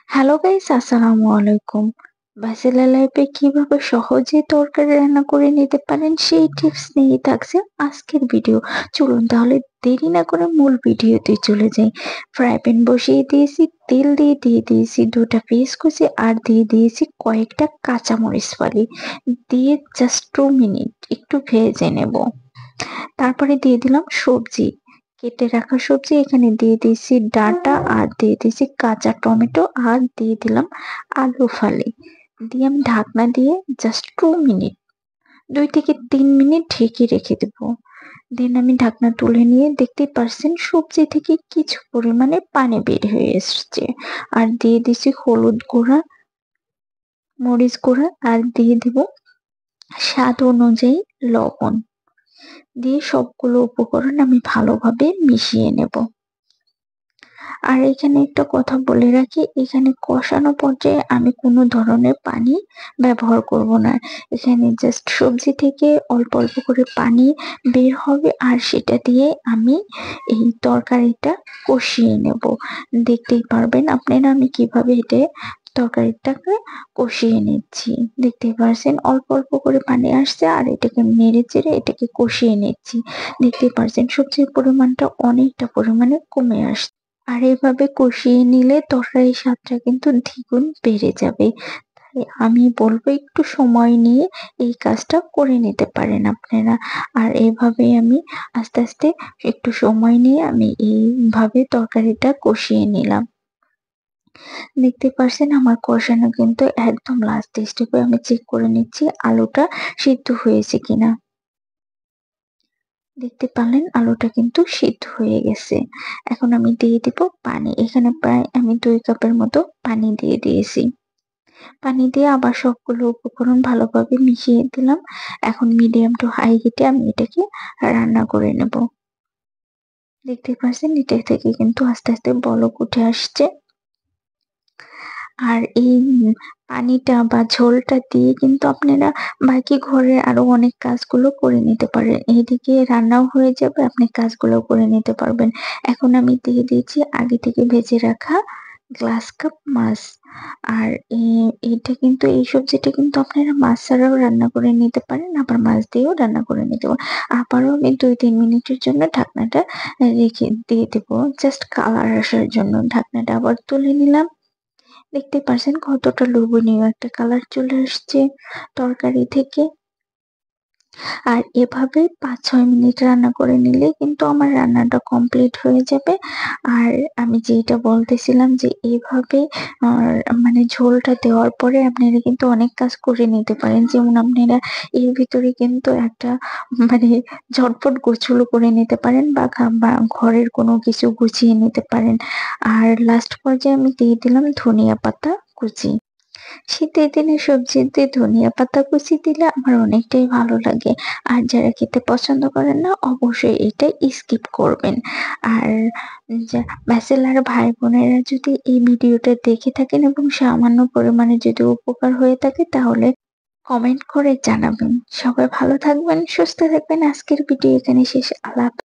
Hello guys, আসসালামু আলাইকুম। Bachelor লাইফে কিভাবে সহজে তরকারি রান্না করে নিতে পারেন সেই টিপস নিয়েই থাকছে আজকের ভিডিও। চলুন তাহলে দেরি না করে মূল ভিডিওতে চলে যাই। ফ্রাই প্যান বসিয়ে দিয়েছি, তেল দিয়ে দিয়েছি ২টা পেঁয়াজ কুচি আর দিয়ে দিয়েছি কয়েকটা কাঁচামরিচ ফালি। দিয়ে জাস্ট 2 মিনিট একটু ভেজে নেব। তারপরে দিয়ে দিলাম সবজি। কেটে রাখা সবজি এখানে দিয়ে দিয়েছি ডাঁটা আর দিয়ে দিয়েছি কাঁচা টমেটো আর দিয়ে দিলাম আলু ফালি। দিয়ে আমি ঢাকনা দিয়ে জাস্ট 2 মিনিট ২ থেকে ৩ মিনিট ঢেকে রেখে দেব। দেন আমি ঢাকনা তুলে নিয়ে দেখতেই পারছেন সবজি থেকে কিছু পরিমাণে পানি বের হয়ে এসছে। আর দিয়ে দিছি হলুদ গুঁড়া, মরিচ গুঁড়া আর দিয়ে দিব স্বাদ অনুযায়ী লবণ। দিয়ে সবগুলো উপকরণ আমি ভালোভাবে মিশিয়ে নেব। আর এখানে একটা কথা বলে রাখি, এখানে কষানো পর্যায়ে আমি কোনো ধরনের পানি ব্যবহার করব না। এখানে জাস্ট সবজি থেকে অল্প অল্প করে পানি বের হবে আর সেটা দিয়ে আমি এই তরকারিটা কষিয়ে নেব। দেখতেই পারবেন আপনারা আমি কিভাবে তরকারিটাকে কষিয়ে নিচ্ছি। দেখতেই পারছেন অল্প অল্প করে পানি আসছে আর এটাকে নেড়ে চেড়ে এটাকে কষিয়ে নিচ্ছি। দেখতেই পারছেন সবজির পরিমাণটা অনেকটা পরিমাণে কমে আসছে। আর এভাবে কষিয়ে নিলে তরকারির স্বাদটা কিন্তু দ্বিগুণ বেড়ে যাবে। তাই আমি বলব একটু সময় নিয়ে এই কাজটা করে নিতে পারেন আপনারা। আর এভাবে আমি আস্তে আস্তে একটু সময় নিয়ে আমি এইভাবে তরকারিটা কষিয়ে নিলাম। দেখতে পারছেন আমার কষানো কিন্তু একদম লাস্ট স্টেপে আমি চেক করে নিচ্ছি আলুটা সিদ্ধ হয়েছে কিনা। দেখতে পারলেন আলুটা কিন্তু সিদ্ধ হয়ে গেছে। এখন আমি দিয়ে দিব পানি। এখানে প্রায় আমি ২ কাপের মতো পানি দিয়ে দিয়েছি। পানি দিয়ে আবার সবগুলো উপকরণ ভালোভাবে মিশিয়ে দিলাম। এখন মিডিয়াম টু হাই হিটে আমি এটাকে রান্না করে নেব। দেখতেই পারছেন এটা থেকে কিন্তু আস্তে আস্তে বলক উঠে আসছে। আর এই পানিটা বা ঝোলটা দিয়ে কিন্তু আপনারা বাকি ঘরের আরো অনেক কাজগুলো করে নিতে পারেন। এদিকে রান্নাও হয়ে যাবে, আপনি কাজগুলোও করে নিতে পারবেন। এখন আমি দিয়ে দিয়েছি আগে থেকে ভেজে রাখা গ্লাস কাপ মাছ। আর এটা কিন্তু এই সবজিটা কিন্তু আপনারা মাছ ছাড়াও রান্না করে নিতে পারেন, আবার মাছ দিয়েও রান্না করে নিতে পারেন। আবারও আমি ২-৩ মিনিটের জন্য ঢাকনাটা রেখে দিয়ে দেব। জাস্ট কালার আসার জন্য ঢাকনাটা আবার তুলে নিলাম। দেখতে পারছেন কতটা লোভনীয় একটা কালার চলে আসছে তরকারি থেকে। আর এভাবে ৫-৬ মিনিট রান্না করে নিলেই কিন্তু আমার রান্নাটা কমপ্লিট হয়ে যাবে। আর আমি যেটা বলতেছিলাম যে এভাবে মানে ঝোলটা দেওয়ার পরে আপনারা কিন্তু অনেক কাজ করে নিতে পারেন। যেমন আপনারা এর ভিতরে কিন্তু একটা মানে ঝটপট গোছলও করে নিতে পারেন বা ঘরের কোনো কিছু গুছিয়ে নিতে পারেন। আর লাস্ট পর্যায়ে আমি দিয়ে দিলাম ধনিয়া পাতা কুচি। শীতের দিনে সবজিতে ধনিয়া পাতা কুচি দিলে আমার অনেকটাই ভালো লাগে। আর যারা খেতে পছন্দ করেন না অবশ্যই এটা স্কিপ করবেন। আর ব্যাচেলর ভাই-বোনেরা যদি এই ভিডিওটা দেখে থাকেন এবং সামান্য পরিমাণে যদি উপকার হয়ে থাকে তাহলে কমেন্ট করে জানাবেন। সবাই ভালো থাকবেন, সুস্থ থাকবেন। আজকের ভিডিও এখানে শেষ। আল্লাহ হাফেজ।